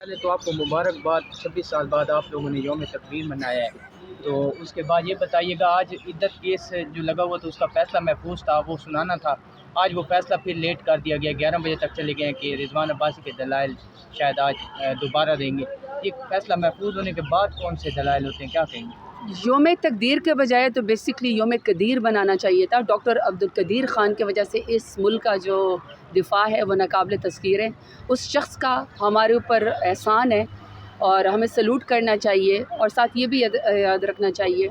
पहले तो आपको मुबारकबाद, 26 साल बाद आप लोगों ने यौम तकरीर मनाया है। तो उसके बाद ये बताइएगा, आज इद्दत केस जो लगा हुआ था उसका फ़ैसला महफूज था, वो सुनाना था। आज वो फ़ैसला फिर लेट कर दिया गया, 11 बजे तक चले गए हैं कि रिजवान अब्बासी के दलाइल शायद आज दोबारा देंगे। ये फ़ैसला महफूज होने के बाद कौन से दलाइल होते हैं, क्या कहेंगे? योम तकदीर के बजाय तो बेसिकली योम कदीर बनाना चाहिए था। डॉक्टर अब्दुल कदीर ख़ान की वजह से इस मुल्क का जो दिफा है वो नाकाबिल तस्खीर है। उस शख्स का हमारे ऊपर एहसान है और हमें सलूट करना चाहिए, और साथ ये भी याद रखना चाहिए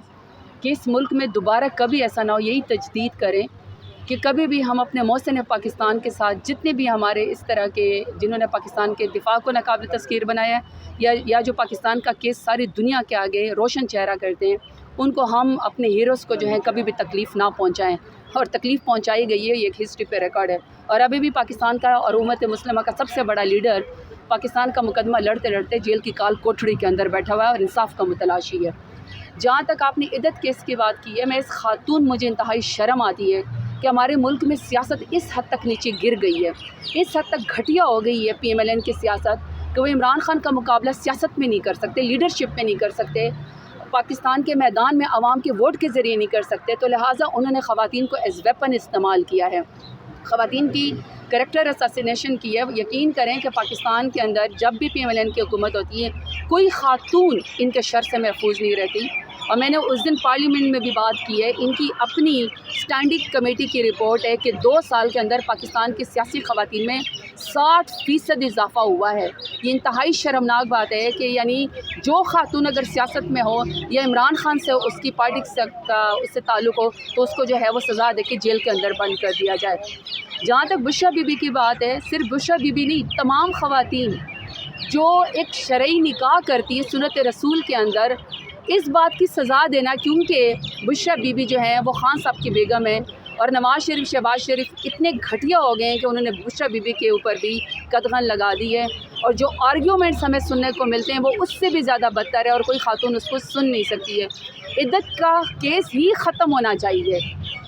कि इस मुल्क में दोबारा कभी ऐसा ना हो। यही तजदीद करें कि कभी भी हम अपने मोहसिन पाकिस्तान के साथ, जितने भी हमारे इस तरह के जिन्होंने पाकिस्तान के दिफा को नाकाबिल तस्खीर बनाया है, या जो पाकिस्तान का केस सारी दुनिया के आगे रोशन चेहरा करते हैं, उनको हम अपने हीरोज़ को जो है कभी भी तकलीफ़ ना पहुँचाएँ। और तकलीफ़ पहुँचाई गई है, ये एक हिस्ट्री पे रिकॉर्ड है। और अभी भी पाकिस्तान का और उम्मत मुस्लिमा का सबसे बड़ा लीडर पाकिस्तान का मुकदमा लड़ते लड़ते जेल की काल कोठड़ी के अंदर बैठा हुआ है और इंसाफ का मुतलाशी है। जहाँ तक आपने इद्दत केस की बात की है, मैं इस खातून, मुझे इंतहाई शर्म आती है कि हमारे मुल्क में सियासत इस हद तक नीचे गिर गई है, इस हद तक घटिया हो गई है PMLN की सियासत, कि वो इमरान खान का मुकाबला सियासत में नहीं कर सकते, लीडरशिप में नहीं कर सकते, पाकिस्तान के मैदान में आवाम के वोट के ज़रिए नहीं कर सकते। तो लिहाजा उन्होंने ख़वातीन को एज़ वेपन इस्तेमाल किया है, ख़वातीन की करैक्टर असैसिनेशन की है। यकीन करें कि पाकिस्तान के अंदर जब भी PMLN की हुकूमत होती है, कोई खातून इनके शर से महफूज नहीं रहती। और मैंने उस दिन पार्लियामेंट में भी बात की है, इनकी अपनी स्टैंडिंग कमेटी की रिपोर्ट है कि 2 साल के अंदर पाकिस्तान की सियासी ख़वातीन में 60% इजाफा हुआ है। ये इंतहाई शर्मनाक बात है कि यानी जो खातून अगर सियासत में हो या इमरान खान से उसकी पार्टी उससे ताल्लुक़ हो, तो उसको जो है वो सज़ा दे के जेल के अंदर बंद कर दिया जाए। जहाँ तक बुशरा बीबी की बात है, सिर्फ बुशरा बीबी नहीं, तमाम ख़वातीन जो एक शरई निकाह करती है सुन्नत रसूल के अंदर, इस बात की सज़ा देना, क्योंकि बुशरा बीबी जो है वो खान साहब की बेगम है, और नवाज़ शरीफ, शहबाज शरीफ इतने घटिया हो गए हैं कि उन्होंने बुशरा बीबी के ऊपर भी कदगन लगा दी है। और जो आर्ग्यूमेंट्स हमें सुनने को मिलते हैं वो उससे भी ज़्यादा बदतर है, और कोई खातून उसको सुन नहीं सकती है। इद्दत का केस ही ख़त्म होना चाहिए।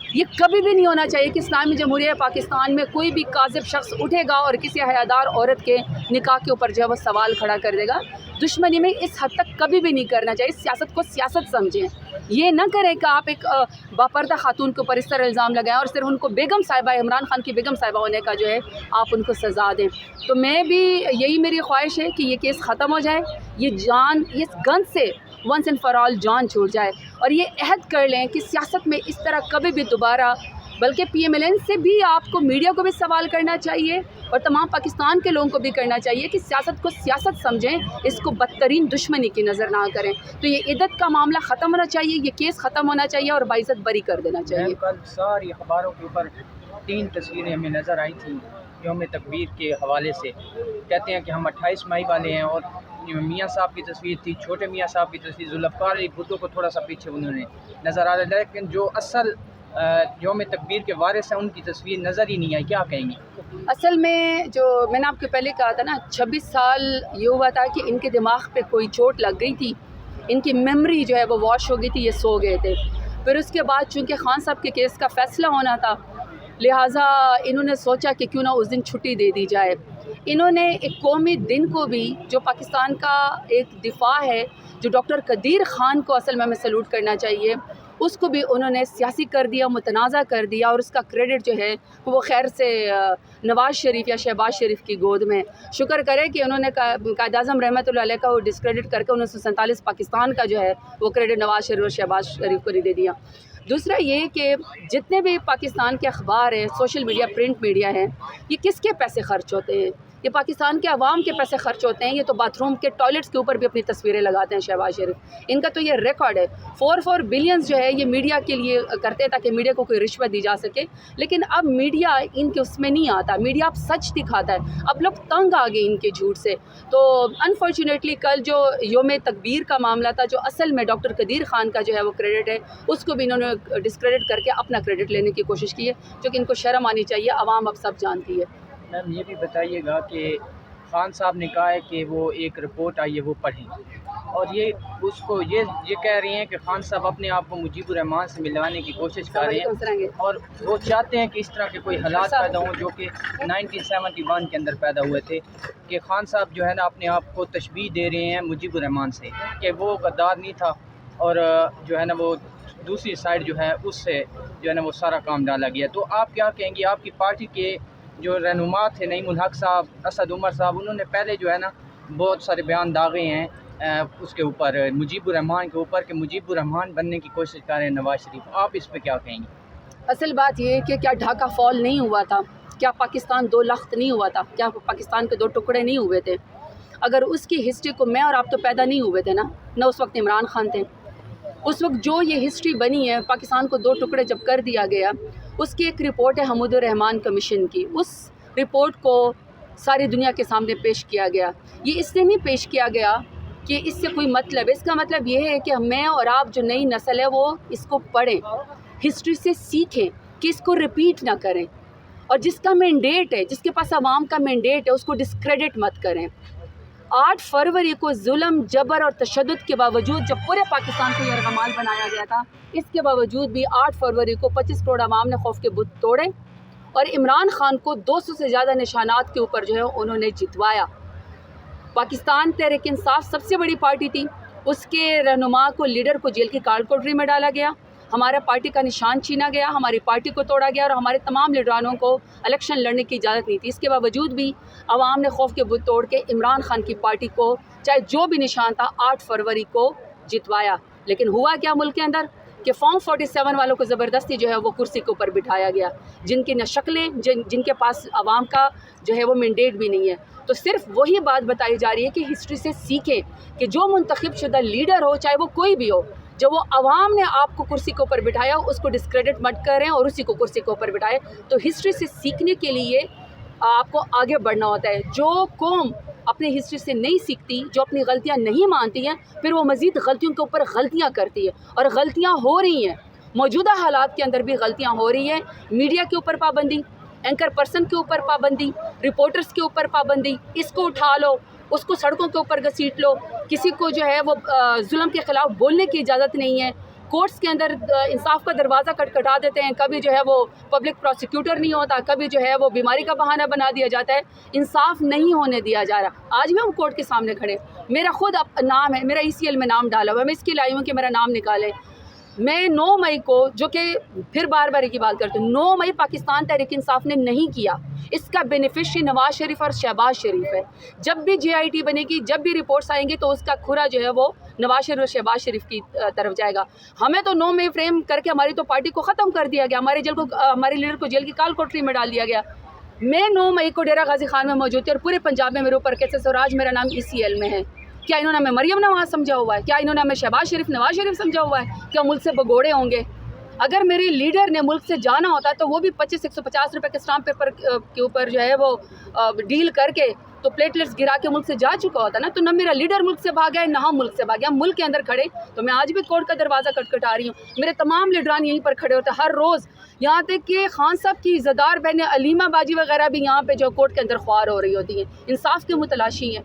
ये कभी भी नहीं होना चाहिए कि इस्लामी जमहूरिया पाकिस्तान में कोई भी काज़िब शख्स उठेगा और किसी हयादार औरत के निकाह के ऊपर जो है वो सवाल खड़ा कर देगा। दुश्मनी में इस हद तक कभी भी नहीं करना चाहिए। सियासत को सियासत समझें, ये ना करें कि आप एक बापर्दा खातून के ऊपर इस तरह इल्ज़ाम लगाएं और सिर्फ उनको बेगम साहिबा, इमरान खान की बेगम साहिबा होने का जो है आप उनको सज़ा दें। तो मैं भी, यही मेरी ख्वाहिश है कि ये केस ख़त्म हो जाए, ये जान, ये गन से वंस एंड फॉर ऑल जान छूट जाए, और ये अहद कर लें कि सियासत में इस तरह कभी भी दोबारा, बल्कि PMLN से भी आपको, मीडिया को भी सवाल करना चाहिए और तमाम पाकिस्तान के लोगों को भी करना चाहिए कि सियासत को सियासत समझें, इसको बदतरीन दुश्मनी की नज़र ना करें। तो ये इद्दत का मामला ख़त्म होना चाहिए, ये केस ख़त्म होना चाहिए और बाइज़्ज़त बरी कर देना चाहिए। कल सारी अखबारों के ऊपर 3 तस्वीरें हमें नज़र आई थी यौम तकबीर के हवाले से। कहते हैं कि हम 28 मई वाले हैं, और मियाँ साहब की तस्वीर थी, छोटे मियाँ साहब की तस्वीर, जुल्फ़कार अली भुट्टो को थोड़ा सा पीछे उन्होंने नज़र आ रहा है, लेकिन जो असल यौम तकबीर के वारिस हैं उनकी तस्वीर नज़र ही नहीं आई। क्या कहेंगे? असल में जो मैंने आपको पहले कहा था ना, 26 साल ये हुआ था कि इनके दिमाग पे कोई चोट लग गई थी, इनकी मेमोरी जो है वो वॉश हो गई थी, ये सो गए थे। फिर उसके बाद चूँकि खान साहब के केस का फ़ैसला होना था, लिहाजा इन्होंने सोचा कि क्यों ना उस दिन छुट्टी दे दी जाए। इन्होंने एक कौमी दिन को भी, जो पाकिस्तान का एक दिफा है, जो डॉक्टर कदीर ख़ान को असल में हमें सैल्यूट करना चाहिए, उसको भी उन्होंने सियासी कर दिया, मुतनाज़ा कर दिया, और उसका क्रेडिट जो है वो खैर से नवाज़ शरीफ या शहबाज शरीफ की गोद में। शुक्र करें कि उन्होंने कायद-ए-आज़म रहमतुल्लाह अलैह का वो डिस्क्रेडिट करके 1947 पाकिस्तान का जो है वो क्रेडिट नवाज़ शरीफ और शहबाज शरीफ को नहीं दे दिया। दूसरा ये कि जितने भी पाकिस्तान के अखबार हैं, सोशल मीडिया, प्रिंट मीडिया है, ये किसके पैसे खर्च होते हैं? ये पाकिस्तान के अवाम के पैसे खर्च होते हैं। ये तो बाथरूम के टॉयलेट्स के ऊपर भी अपनी तस्वीरें लगाते हैं शहबाज शरीफ, इनका तो ये रिकॉर्ड है। 4 बिलियंस जो है ये मीडिया के लिए करते हैं ताकि मीडिया को कोई रिश्वत दी जा सके, लेकिन अब मीडिया इनके उसमें नहीं आता, मीडिया अब सच दिखाता है। अब लोग तंग आ गए इनके झूठ से। तो अनफॉर्चुनेटली कल जो यौम तकबीर का मामला था, जो असल में डॉक्टर कदीर ख़ान का जो है वो क्रेडिट है, उसको भी इन्होंने डिस्क्रेडिट करके अपना क्रेडिट लेने की कोशिश की है, जो कि इनको शर्म आनी चाहिए। आवाम अब सब जानती है। मैम ये भी बताइएगा कि خان صاحب نے کہا ہے کہ وہ ایک رپورٹ آئی ہے وہ پڑھیں، اور اس کو یہ کہہ رہی ہیں کہ خان صاحب اپنے آپ کو مجیب الرحمان سے ملوانے کی کوشش کر رہے ہیں، اور وہ چاہتے ہیں کہ اس طرح کے کوئی حالات پیدا ہوں جو کہ 1971 کے اندر پیدا ہوئے تھے، کہ خان صاحب جو ہے نا اپنے آپ کو تشبیہ دے رہے ہیں مجیب الرحمان سے کہ وہ غدار نہیں تھا، اور جو ہے نا وہ دوسری سائڈ جو ہے اس سے جو ہے نا وہ سارا کام ڈالا گیا۔ تو آپ کیا کہیں گے؟ آپ کی پارٹی کے جو رہنما تھے نعیم الحق صاحب، اسد عمر صاحب، انہوں نے پہلے جو ہے نا بہت سارے بیان داغے ہیں اس کے اوپر، مجیب الرحمان کے اوپر، کہ مجیب الرحمان بننے کی کوشش کر رہے ہیں نواز شریف۔ آپ اس پہ کیا کہیں گے؟ اصل بات یہ ہے کہ کیا ڈھاکہ فال نہیں ہوا تھا؟ کیا پاکستان دو لخت نہیں ہوا تھا؟ کیا پاکستان کے دو ٹکڑے نہیں ہوئے تھے؟ اگر اس کی ہسٹری کو، میں اور آپ تو پیدا نہیں ہوئے تھے نا، نہ اس وقت عمران خان تھے، اس وقت جو یہ ہسٹری بنی ہے پاکستان کو دو ٹکڑے جب کر دیا گیا، اس کی ایک رپورٹ ہے حمود الرحمان کمیشن کی، اس رپورٹ کو ساری دنیا کے سامنے پیش کیا گیا۔ یہ اس لیے نہیں پیش کیا گیا کہ اس سے کوئی مطلب، اس کا مطلب یہ ہے کہ میں اور آپ جو نئی نسل ہے وہ اس کو پڑھیں، ہسٹری سے سیکھیں کہ اس کو ریپیٹ نہ کریں، اور جس کا مینڈیٹ ہے، جس کے پاس عوام کا مینڈیٹ ہے، اس کو ڈسکریڈٹ مت کریں۔ 8 فروری کو ظلم، جبر اور تشدد کے باوجود جب پورے پاکستان کو یرغمال بنایا گیا تھا، اس کے باوجود بھی 8 فروری کو 25 کروڑ عوام نے خوف کے بت توڑے، اور عمران خان کو 200 سے زیادہ نشانات کے اوپر جو ہے انہوں نے جتوایا۔ پاکستان تحریک انصاف سب سے بڑی پارٹی تھی، اس کے رہنما کو، لیڈر کو جیل کی کال کوٹری میں ڈالا گیا، ہمارا پارٹی کا نشان چھینا گیا، ہماری پارٹی کو توڑا گیا، اور ہمارے تمام لیڈرانوں کو الیکشن لڑنے کی اجازت نہیں تھی۔ اس کے باوجود بھی عوام نے خوف کے بت توڑ کے عمران خان کی پارٹی کو، چاہے جو بھی نشان تھا، 8 فروری کو جتوایا۔ لیکن ہوا کیا ملک کے اندر کہ فارم 47 والوں کو زبردستی جو ہے وہ کرسی کے اوپر بٹھایا گیا، جن کی نہ شکلیں، جن کے پاس عوام کا جو ہے وہ مینڈیٹ بھی نہیں ہے۔ تو صرف وہی بات بتائی جا رہی ہے کہ ہسٹری سے سیکھیں کہ جو منتخب شدہ لیڈر ہو، چاہے وہ کوئی بھی ہو، جب وہ عوام نے آپ کو کرسی کے اوپر بٹھایا، اس کو ڈسکریڈٹ مت کریں اور اسی کو کرسی کے اوپر بٹھائیں۔ تو ہسٹری سے سیکھنے کے لیے آپ کو آگے بڑھنا ہوتا ہے۔ جو قوم اپنی ہسٹری سے نہیں سیکھتی، جو اپنی غلطیاں نہیں مانتی ہیں، پھر وہ مزید غلطیوں کے اوپر غلطیاں کرتی ہے، اور غلطیاں ہو رہی ہیں، موجودہ حالات کے اندر بھی غلطیاں ہو رہی ہیں۔ میڈیا کے اوپر پابندی، اینکر پرسن کے اوپر پابندی، رپورٹرز کے اوپر پابندی، اس کو اٹھا لو، اس کو سڑکوں کے اوپر گھسیٹ لو، کسی کو جو ہے وہ ظلم کے خلاف بولنے کی اجازت نہیں ہے، کورٹس کے اندر انصاف کا دروازہ کھٹکھٹا دیتے ہیں، کبھی جو ہے وہ پبلک پروسیکیوٹر نہیں ہوتا، کبھی جو ہے وہ بیماری کا بہانہ بنا دیا جاتا ہے، انصاف نہیں ہونے دیا جا رہا۔ آج بھی ہم کورٹ کے سامنے کھڑے، میرا خود نام ہے، میرا ECL میں نام ڈالا ہوا ہے، میں اس کے لیے آئی ہوں کہ میرا نام نکالے۔ میں 9 مئی کو، جو کہ پھر بار بار کی بات کرتی ہوں، 9 مئی پاکستان تحریک انصاف نے نہیں کیا، اس کا بینیفیشری نواز شریف اور شہباز شریف ہے۔ جب بھی JIT بنے گی، جب بھی رپورٹس آئیں گے، تو اس کا کھرا جو ہے وہ نواز شریف اور شہباز شریف کی طرف جائے گا۔ ہمیں تو 9 مئی فریم کر کے ہماری تو پارٹی کو ختم کر دیا گیا، ہمارے لیڈر کو جیل کی کال کوٹری میں ڈال دیا گیا۔ میں 9 مئی کو ڈیرہ غازی خان میں موجود تھی، اور پورے پنجاب میں میرے اوپر کیسز، اور آج میرا نام ECL میں ہے۔ کیا انہوں نے ہمیں مریم نواز سمجھا ہوا ہے؟ کیا انہوں نے ہمیں شہباز شریف، نواز شریف سمجھا ہوا ہے؟ کیا ملک سے بگوڑے ہوں گے؟ اگر میرے لیڈر نے ملک سے جانا ہوتا تو وہ بھی 150 روپے کے اسٹامپ پیپر کے اوپر جو ہے وہ ڈیل کر کے تو پلیٹلیٹس گرا کے ملک سے جا چکا ہوتا نا۔ تو نہ میرا لیڈر ملک سے بھاگا ہے، نہ ہم ملک سے بھاگے، ہم ملک کے اندر کھڑے۔ تو میں آج بھی کورٹ کا دروازہ کھٹکھٹا رہی ہوں، میرے تمام لیڈران یہیں پر کھڑے ہوتے ہیں ہر روز، یہاں تک کہ خان صاحب کی عزادار بہنیں علیمہ باجی وغیرہ بھی یہاں پہ جو کورٹ کے اندر خوار ہو رہی ہوتی ہیں، انصاف کے متلاشی ہیں۔